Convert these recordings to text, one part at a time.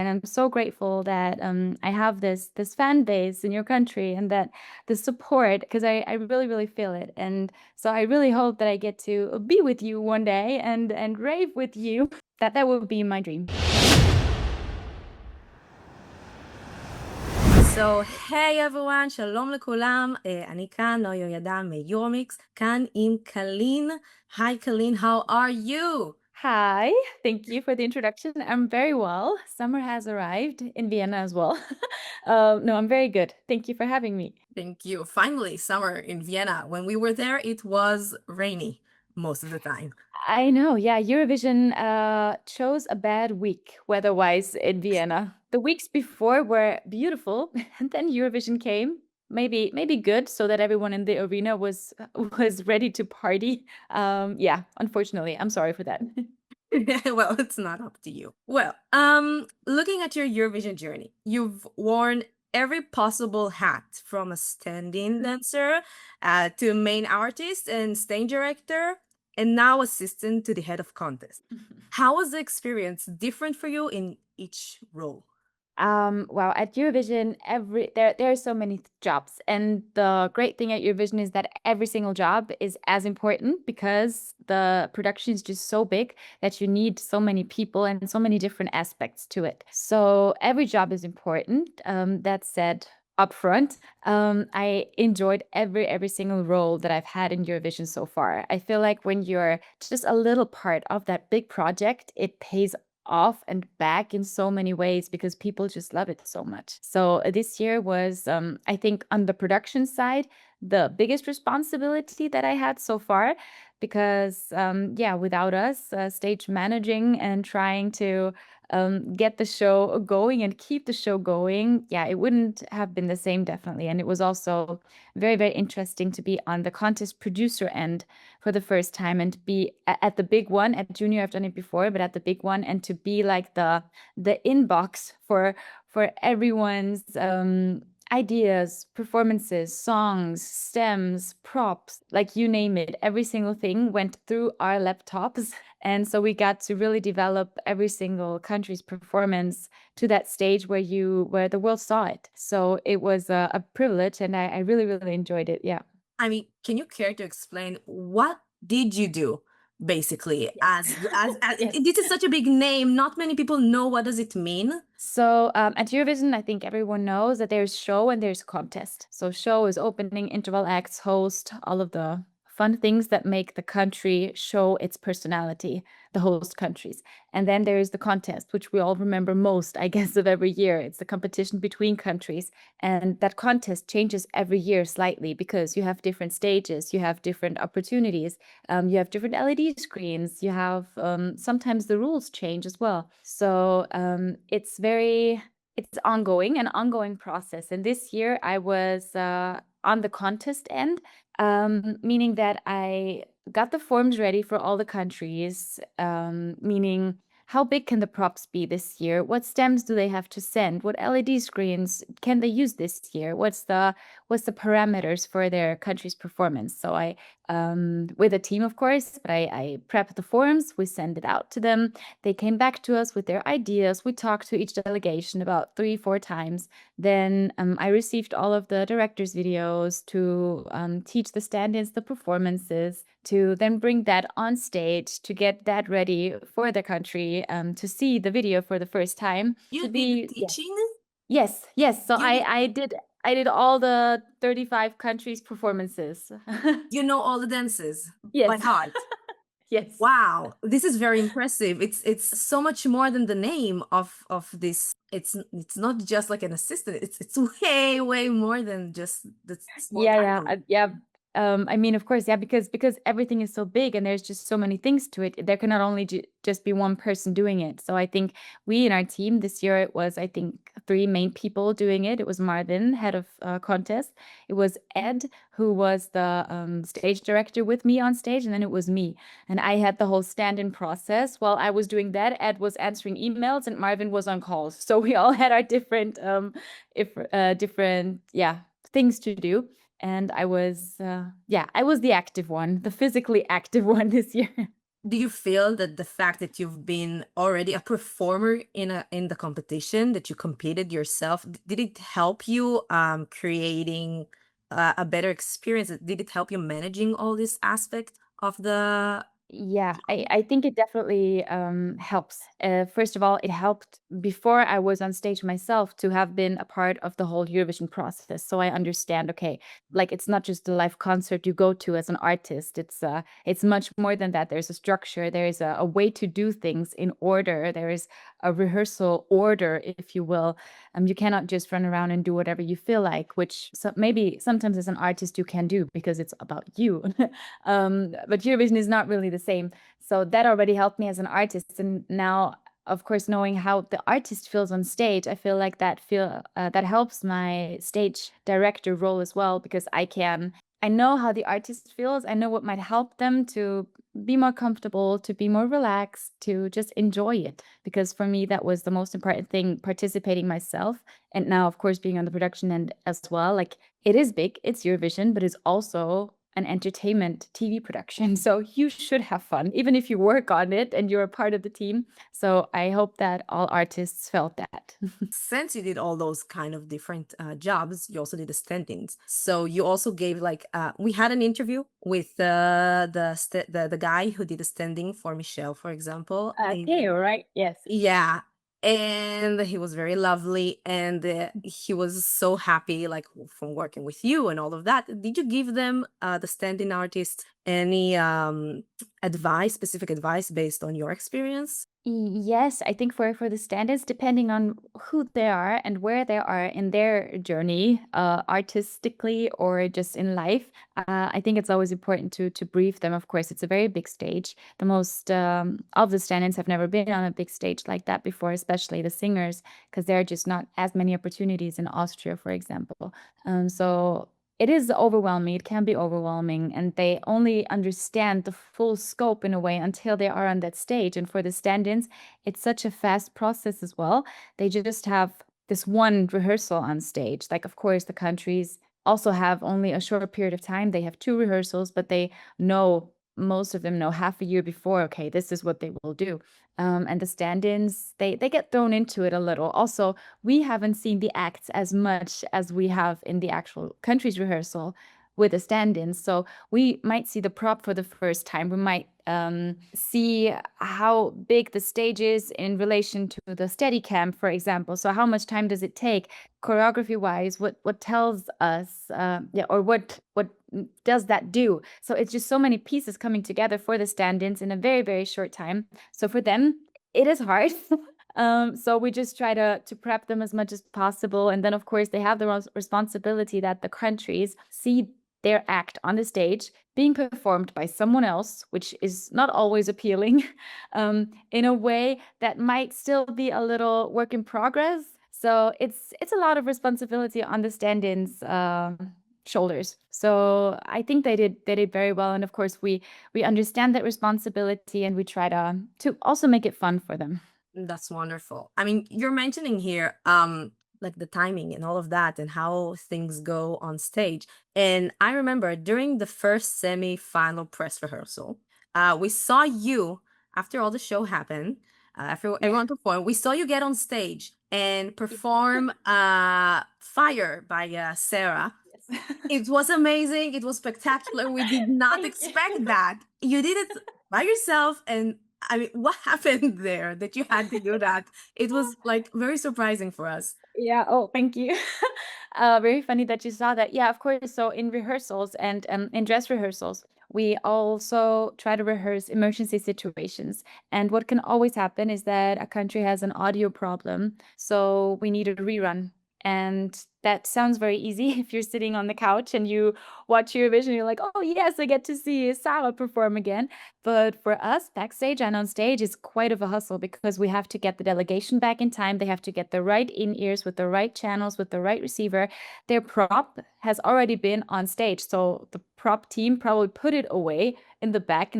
And I'm so grateful that I have this fan base in your country and that the support, because I really, really feel it. And so I really hope that I get to be with you one day and rave with you. That would be my dream. So, hey everyone, שלום לכולם, אני כאן, לא ידע מ-EuroMix, כאן עם קאלין. Hi קאלין, how are you? Hi, thank you for the introduction. I'm very well. Summer has arrived in Vienna as well. No, I'm very good. Thank you for having me. Thank you. Finally, summer in Vienna. When we were there, it was rainy most of the time. I know, yeah, Eurovision chose a bad week weather-wise in Vienna. The weeks before were beautiful, and then Eurovision came. Maybe good, so that everyone in the arena was ready to party. Yeah, unfortunately, I'm sorry for that. Well, it's not up to you. Well, looking at your Eurovision journey, you've worn every possible hat, from a stand-in dancer to main artist and stage director, and now assistant to the head of contest. How was the experience different for you in each role? Wow, at Eurovision, there are so many jobs, and the great thing at Eurovision is that every single job is as important because the production is just so big that you need so many people and so many different aspects to it. So every job is important. That said, upfront, I enjoyed every single role that I've had in Eurovision so far. I feel like when you're just a little part of that big project, it pays off and back in so many ways because people just love it so much. So this year was, I think, on the production side, the biggest responsibility that I had so far, because yeah, without us stage managing and trying to get the show going and keep the show going, yeah, it wouldn't have been the same, definitely. And it was also very interesting to be on the contest producer end for the first time and be at the big one. At junior, I've done it before, but at the big one, and to be like the inbox for everyone's ideas, performances, songs, stems, props, like you name it. Every single thing went through our laptops. And so we got to really develop every single country's performance to that stage where the world saw it. So it was a privilege, and I really enjoyed it. Yeah. I mean, can you care to explain what did you do basically as Yes. this is such a big name, not many people know what does it mean? So at Eurovision, I think everyone knows that there's show and there's contest. So show is opening, interval acts, host, all of the fun things that make the country show its personality, the host countries. And then there's the contest, which we all remember most, I guess, of every year. It's the competition between countries. And that contest changes every year slightly because you have different stages, you have different opportunities, you have different LED screens, you have sometimes the rules change as well. So it's an ongoing process. And this year I was on the contest end, meaning that I got the forms ready for all the countries, meaning how big can the props be this year? What stems do they have to send? What LED screens can they use this year? What's the parameters for their country's performance? So I, with a team, of course, but I prepped the forms. We sent it out to them. They came back to us with their ideas. We talked to each delegation about 3-4 times. Then I received all of the director's videos to teach the stand-ins the performances, to then bring that on stage, to get that ready for the country, to see the video for the first time. You to did be teaching? Yes. So You I did all the 35 countries' performances. you know all the dances by Yes. heart. Yes. Wow, this is very impressive. It's so much more than the name of this. It's not just like an assistant. It's way more than just the small Yeah, title. yeah. I mean, of course, yeah, because everything is so big and there's just so many things to it. There cannot only just be one person doing it. So I think we in our team this year, it was, I think, 3 main people doing it. It was Marvin, head of contest. It was Ed, who was the stage director with me on stage, and then it was me. And I had the whole stand-in process. While I was doing that, Ed was answering emails and Marvin was on calls. So we all had our different things to do. And I was the active one, the physically active one this year. Do you feel that the fact that you've been already a performer in the competition, that you competed yourself, did it help you creating a better experience? Did it help you managing all this aspect of the Yeah, I think it definitely helps. First of all, it helped before I was on stage myself to have been a part of the whole Eurovision process. So I understand, okay, like it's not just a live concert you go to as an artist. It's much more than that. There's a structure, there is a way to do things in order. There is a rehearsal order, if you will. You cannot just run around and do whatever you feel like, which maybe sometimes as an artist you can do because it's about you. But Eurovision is not really the same. So that already helped me as an artist. And now, of course, knowing how the artist feels on stage, I feel like that helps my stage director role as well, because I know how the artist feels. I know what might help them to be more comfortable, to be more relaxed, to just enjoy it. Because for me, that was the most important thing, participating myself. And now, of course, being on the production end as well. Like, it is big, it's Eurovision, but it's also an entertainment TV production. So you should have fun, even if you work on it and you're a part of the team. So I hope that all artists felt that. since you did all those kind of different jobs, you also did the stand-ins. So you also gave like we had an interview with the guy who did the standing for Michelle, for example. Theo, right? Yes. Yeah. And he was very lovely, and he was so happy, like from working with you and all of that. Did you give them, the stand-in artists, any specific advice based on your experience? Yes, I think for the stand-ins, depending on who they are and where they are in their journey, artistically or just in life, I think it's always important to brief them. Of course, it's a very big stage. The most of the stand-ins have never been on a big stage like that before, especially the singers, because there are just not as many opportunities in Austria, for example. So it is overwhelming. It can be overwhelming, and they only understand the full scope in a way until they are on that stage. And for the stand-ins, it's such a fast process as well. They just have this one rehearsal on stage. Like, of course, the countries also have only a short period of time. They have two rehearsals, but most of them know half a year before, okay, this is what they will do. And the stand-ins, they get thrown into it a little. Also, we haven't seen the acts as much as we have in the actual country's rehearsal with the stand-ins. So we might see the prop for the first time. We might see how big the stage is in relation to the Steadicam, for example. So how much time does it take, choreography-wise? What tells us, or what does that do? So it's just so many pieces coming together for the stand-ins in a very, very short time. So for them, it is hard. So we just try to prep them as much as possible. And then, of course, they have the responsibility that the countries see their act on the stage being performed by someone else, which is not always appealing, in a way that might still be a little work in progress. So it's a lot of responsibility on the stand-ins shoulders. So I think they did very well. And of course, we understand that responsibility, and we try to also make it fun for them. That's wonderful. I mean, you're mentioning here like the timing and all of that and how things go on stage. And I remember during the first semi-final press rehearsal, we saw you after all the show happened, after everyone performed, we saw you get on stage and perform Fire by Sarah. It was amazing. It was spectacular. We did not Thank you. expect that. You did it by yourself, and I mean, what happened there that you had to do that? It was like very surprising for us. Yeah. Oh, thank you. Very funny that you saw that. Yeah, of course. So in rehearsals and in dress rehearsals, we also try to rehearse emergency situations. And what can always happen is that a country has an audio problem, so we need a rerun. And that sounds very easy if you're sitting on the couch and you watch Eurovision, you're like, oh yes, I get to see Sarah perform again. But for us, backstage and on stage, it's quite of a hustle because we have to get the delegation back in time. They have to get the right in-ears with the right channels, with the right receiver. Their prop has already been on stage. So the prop team probably put it away in the back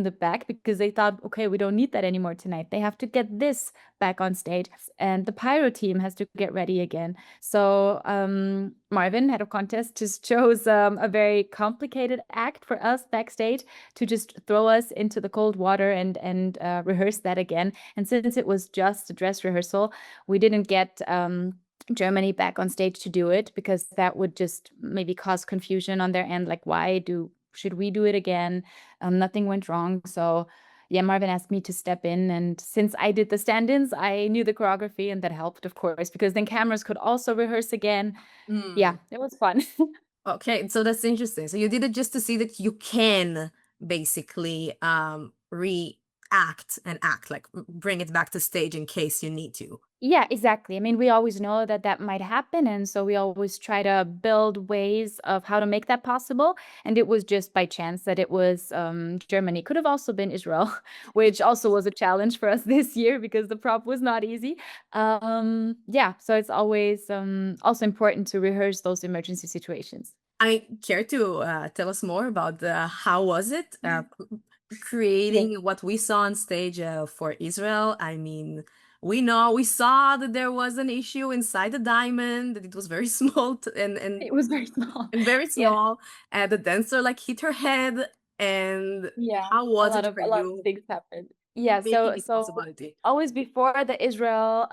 because they thought, okay, we don't need that anymore tonight. They have to get this back on stage. And the pyro team has to get ready again. So Marvin, head of contest, just chose a very complicated act for us backstage to just throw us into the cold water and rehearse that again. And since it was just a dress rehearsal, we didn't get Germany back on stage to do it, because that would just maybe cause confusion on their end. Like, should we do it again? Nothing went wrong. So yeah, Marvin asked me to step in, and since I did the stand-ins, I knew the choreography, and that helped, of course, because then cameras could also rehearse again. Yeah, it was fun. Okay, so that's interesting. So you did it just to see that you can basically react and act, like bring it back to stage in case you need to. Yeah, exactly. I mean, we always know that that might happen, and so we always try to build ways of how to make that possible. And it was just by chance that it was Germany. Could have also been Israel, which also was a challenge for us this year because the prop was not easy. Yeah, so it's always also important to rehearse those emergency situations. I care to tell us more about how was it creating what we saw on stage for Israel. I mean, we saw that there was an issue inside the diamond, that it was very small and It was very small. and very Yeah. small. The dancer like hit her head. And Yeah, how was it for a lot of you things happened. Yeah, making it so possibility? always before the Israel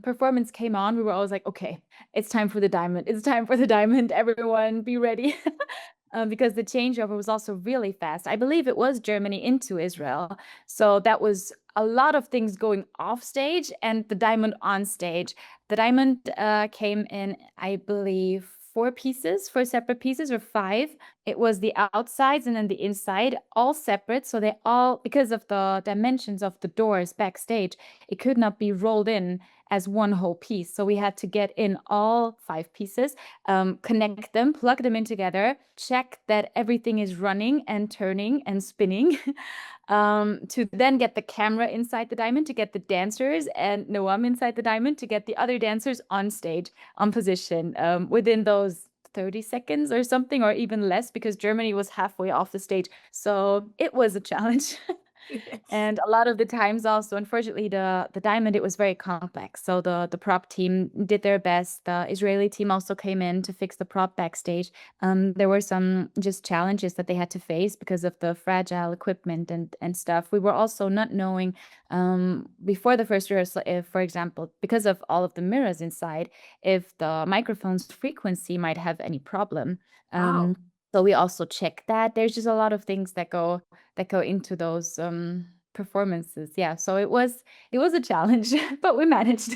performance came on, we were always like, okay, it's time for the diamond. It's time for the diamond. Everyone be ready. Because the changeover was also really fast. I believe it was Germany into Israel. So that was a lot of things going off stage and the diamond on stage. The diamond came in, I believe, four separate pieces, or five. It was the outsides and then the inside, all separate. So they all, because of the dimensions of the doors backstage, it could not be rolled in as one whole piece. So we had to get in all five pieces, connect them, plug them in together, check that everything is running and turning and spinning. To then get the camera inside the diamond, to get the dancers and Noam inside the diamond, to get the other dancers on stage, on position, within those 30 seconds or something, or even less, because Germany was halfway off the stage. So it was a challenge. And a lot of the times also, unfortunately, the diamond, it was very complex. So the prop team did their best. The Israeli team also came in to fix the prop backstage. There were some just challenges that they had to face because of the fragile equipment and stuff. We were also not knowing before the first rehearsal, if, for example, because of all of the mirrors inside, if the microphone's frequency might have any problem. Wow. So we also check that. There's just a lot of things that go into those performances. Yeah, so it was a challenge, but we managed.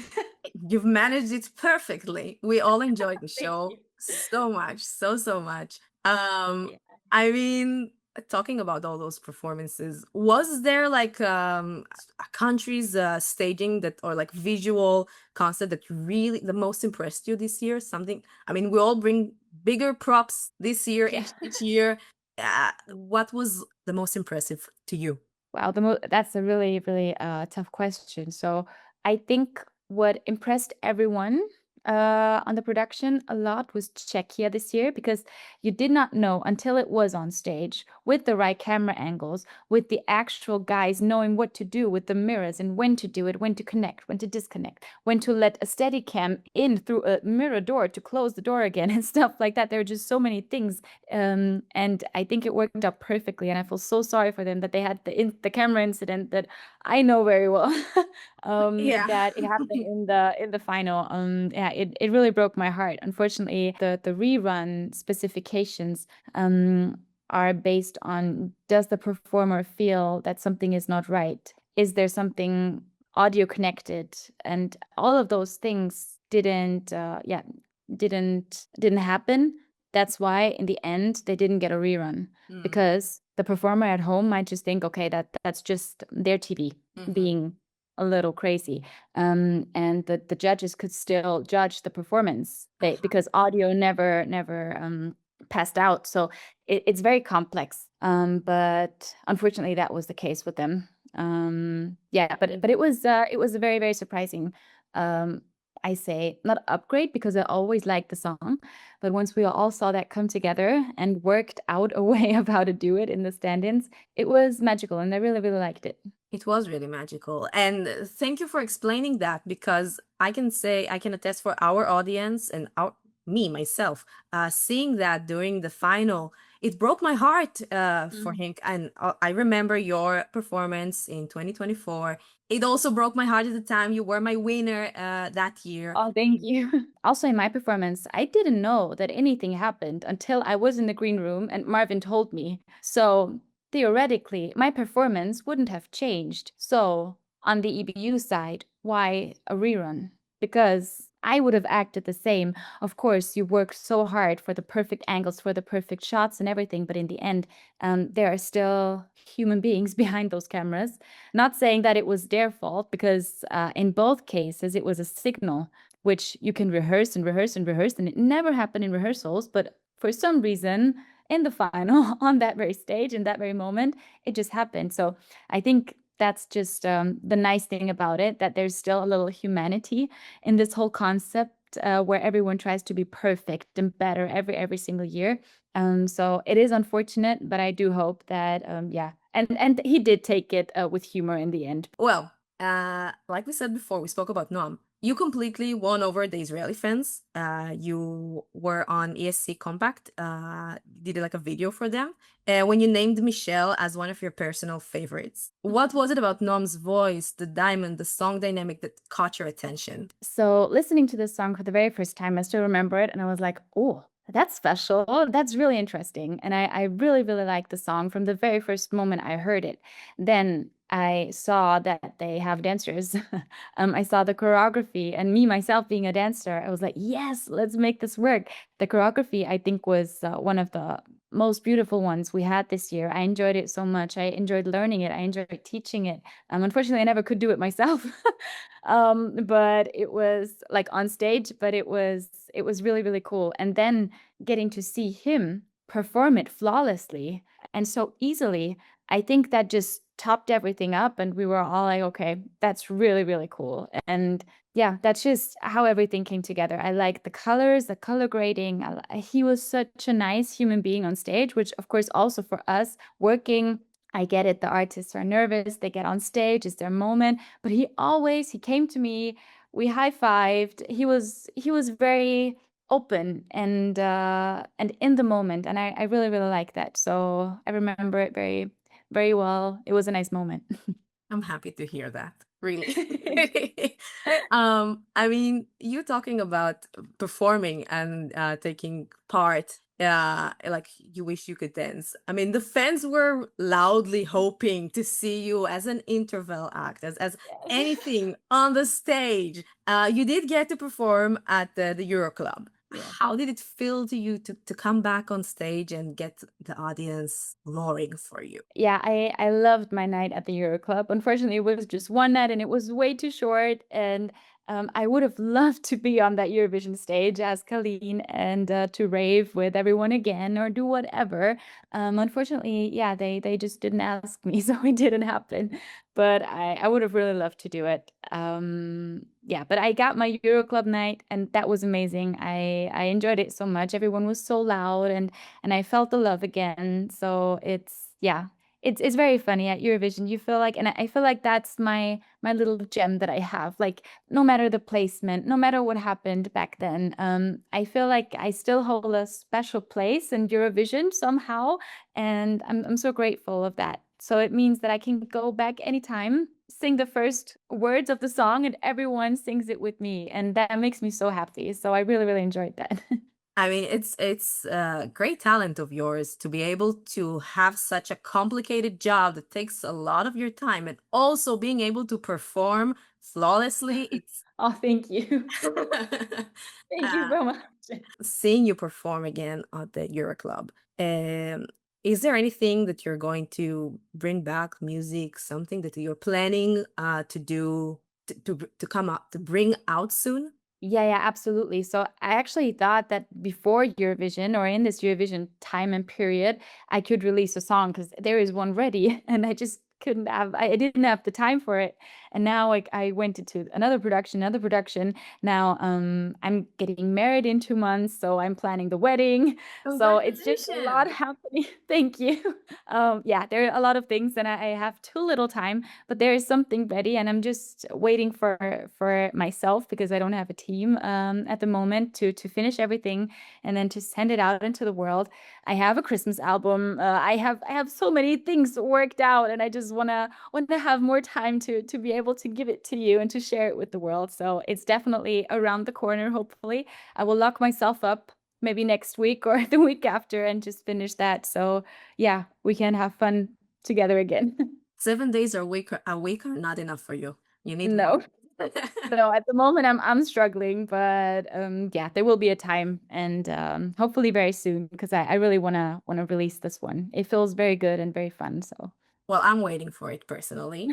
You've managed it perfectly. We all enjoyed the Thank show you. so much, so much. Yeah. I mean, talking about all those performances, was there like a country's staging that, or like visual concept that really the most impressed you this year? Something, I mean, we all bring bigger props this year, Yeah. each year. What was the most impressive to you? Wow, that's a really, really tough question. So I think what impressed everyone on the production a lot was Czechia this year, because you did not know until it was on stage with the right camera angles, with the actual guys knowing what to do with the mirrors and when to do it, when to connect, when to disconnect, when to let a steady cam in through a mirror door to close the door again and stuff like that. There are just so many things. And I think it worked out perfectly. And I feel so sorry for them that they had the camera incident that I know very well. Yeah. That it happened in the final. Yeah, it really broke my heart. Unfortunately, the rerun specifications are based on, does the performer feel that something is not right? Is there something audio connected? And all of those things didn't happen. That's why in the end they didn't get a rerun, because the performer at home might just think, okay, that's just their TV being a little crazy. And the judges could still judge the performance because audio never passed out. So it's very complex. But unfortunately that was the case with them. Yeah, but it was a very, very surprising, I say, not upgrade, because I always liked the song, but once we all saw that come together and worked out a way of how to do it in the stand-ins, it was magical, and I really, really liked it. It was really magical. And thank you for explaining that, because I can attest for our audience and myself, seeing that during the final, it broke my heart for him. And I remember your performance in 2024. It also broke my heart at the time. You were my winner that year. Oh, thank you. Also, in my performance, I didn't know that anything happened until I was in the green room and Marvin told me. So theoretically, my performance wouldn't have changed. So on the EBU side, why a rerun? Because I would have acted the same. Of course, you work so hard for the perfect angles, for the perfect shots and everything, but in the end, there are still human beings behind those cameras. Not saying that it was their fault, because in both cases, it was a signal which you can rehearse and rehearse and rehearse, and it never happened in rehearsals, but for some reason, in the final, on that very stage, in that very moment, it just happened. So I think that's just the nice thing about it, that there's still a little humanity in this whole concept, where everyone tries to be perfect and better every single year. So it is unfortunate, but I do hope that yeah, and he did take it with humor in the end. Well, like we said before, we spoke about Noam. You completely won over the Israeli fans. You were on ESC Compact, did like a video for them. When you named Michelle as one of your personal favorites. What was it about Noam's voice, the diamond, the song dynamic that caught your attention? So listening to this song for the very first time, I still remember it, and I was like, oh, that's special. Oh, that's really interesting. And I really, really liked the song from the very first moment I heard it. Then I saw that they have dancers. I saw the choreography, and me myself being a dancer, I was like, yes, let's make this work. The choreography, I think, was one of the most beautiful ones we had this year. I enjoyed it so much. I enjoyed learning it. I enjoyed teaching it. Unfortunately, I never could do it myself. But it was like on stage, but it was really, really cool. And then getting to see him perform it flawlessly and so easily, I think that just topped everything up, and we were all like, okay, that's really, really cool. And yeah, that's just how everything came together. I like the colors, the color grading. He was such a nice human being on stage, which of course also for us working, I get it, the artists are nervous, they get on stage, it's their moment, but he came to me, we high-fived. He was very open and in the moment, and I really, really like that. So I remember it very, very well. It was a nice moment. I'm happy to hear that. Really. I mean, you talking about performing and taking part, like you wish you could dance. I mean, the fans were loudly hoping to see you as an interval act, as anything on the stage. You did get to perform at the Euro Club. Yeah. How did it feel to you to come back on stage and get the audience roaring for you? Yeah, I loved my night at the Euro Club. Unfortunately, it was just one night and it was way too short. And I would have loved to be on that Eurovision stage as Kaaline and to rave with everyone again or do whatever. Unfortunately, yeah, they just didn't ask me, so it didn't happen. But I would have really loved to do it. Yeah, but I got my Euro Club night, and that was amazing. I enjoyed it so much. Everyone was so loud, and I felt the love again. So it's very funny at Eurovision. You feel like, and I feel like that's my little gem that I have. Like no matter the placement, no matter what happened back then, I feel like I still hold a special place in Eurovision somehow, and I'm so grateful of that. So it means that I can go back anytime, sing the first words of the song, and everyone sings it with me, and that makes me so happy. So I really, really enjoyed that. I mean, it's a great talent of yours to be able to have such a complicated job that takes a lot of your time and also being able to perform flawlessly. It's Oh, thank you. Thank you uh, so much. seeing you perform again at the Euro Club. Is there anything that you're going to bring back, music, something that you're planning to do to come out to bring out soon? Yeah, absolutely. So I actually thought that before Eurovision or in this Eurovision time and period, I could release a song because there is one ready. And I just couldn't have I didn't have the time for it. And now like I went into another production. Now I'm getting married in 2 months, so I'm planning the wedding. So it's just a lot Congratulations. happening. Thank you. Yeah, there are a lot of things and I have too little time, but there is something ready and I'm just waiting for myself because I don't have a team at the moment to finish everything and then to send it out into the world. I have a Christmas album. I have so many things worked out, and I just wanna have more time to be able to give it to you and to share it with the world. So it's definitely around the corner. Hopefully, I will lock myself up maybe next week or the week after and just finish that. So yeah, we can have fun together again. 7 days a week are not enough for you. You need No. more. No, at the moment I'm struggling, but yeah, there will be a time and hopefully very soon because I really wanna release this one. It feels very good and very fun. So Well, I'm waiting for it personally.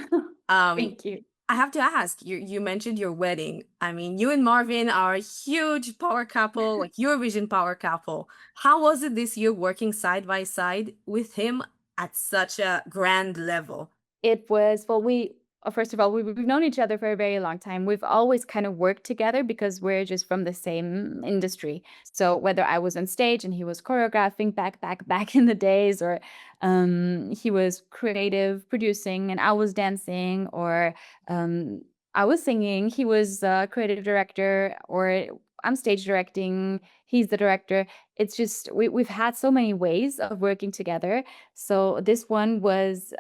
Um, thank you. I have to ask, you mentioned your wedding. I mean, you and Marvin are a huge power couple, like Eurovision power couple. How was it this year working side by side with him at such a grand level? It was well, first of all, we've known each other for a very long time. We've always kind of worked together because we're just from the same industry. So whether I was on stage and he was choreographing back in the days, or he was creative producing and I was dancing, or um, I was singing, he was creative director, or I'm stage directing, he's the director. It's just we've had so many ways of working together. So this one was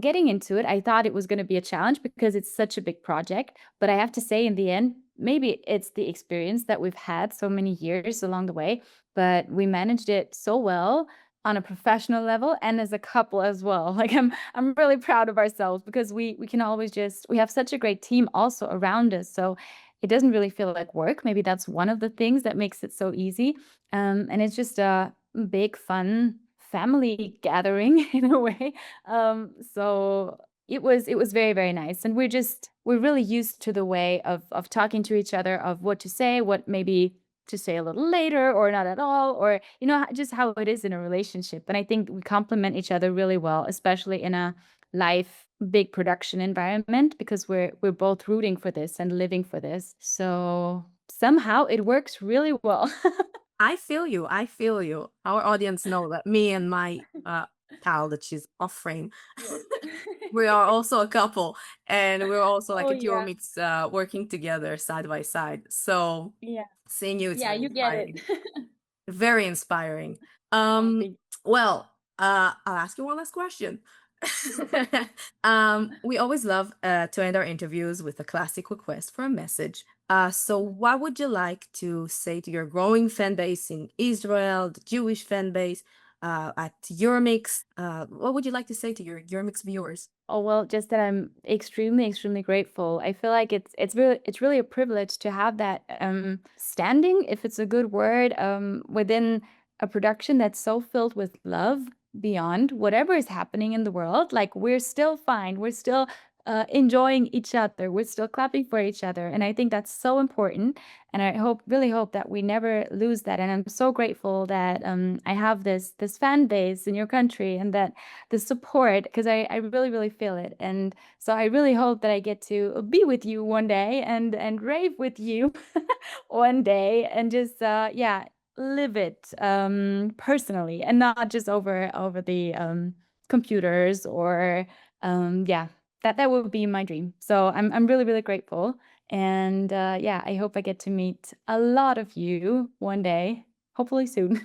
getting into it, I thought it was gonna be a challenge because it's such a big project, but I have to say in the end, maybe it's the experience that we've had so many years along the way, but we managed it so well on a professional level and as a couple as well. Like I'm really proud of ourselves because we can always just we have such a great team also around us. So it doesn't really feel like work. Maybe that's one of the things that makes it so easy. And it's just a big fun family gathering in a way. So it was very, very nice. And we're really used to the way of talking to each other, of what to say, what maybe to say a little later or not at all, or just how it is in a relationship. And I think we complement each other really well, especially in a live big production environment, because we're both rooting for this and living for this. So somehow it works really well. I feel you. I feel you. Our audience know that me and my pal that she's off frame, we are also a couple, and we're also like Oh at yeah. EuroMix working together side by side. So Yeah. seeing you, it's Yeah, very you get it. inspiring. Very inspiring. Oh, Um, thank well, I'll ask you one last question. We always love to end our interviews with a classic request for a message. So what would you like to say to your growing fan base in Israel, the Jewish fan base, at EuroMix? What would you like to say to your EuroMix viewers? Oh, well, just that I'm extremely, extremely grateful. I feel like it's really a privilege to have that standing, if it's a good word, within a production that's so filled with love beyond whatever is happening in the world. Like we're still fine. We're still enjoying each other. We're still clapping for each other. And I think that's so important. And I really hope that we never lose that. And I'm so grateful that I have this fan base in your country and that the support, because I really, really feel it. And so I really hope that I get to be with you one day and rave with you one day and just yeah, live it personally and not just over the computers or yeah, that would be my dream. So I'm really, really grateful. And yeah, I hope I get to meet a lot of you one day, hopefully soon.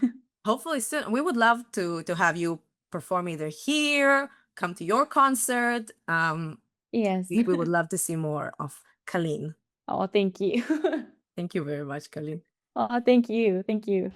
Hopefully soon. We would love to have you perform either here, come to your concert. Yes. We would love to see more of Kaaleen. Oh, thank you. Thank you very much, Kaaleen. Oh, thank you. Thank you.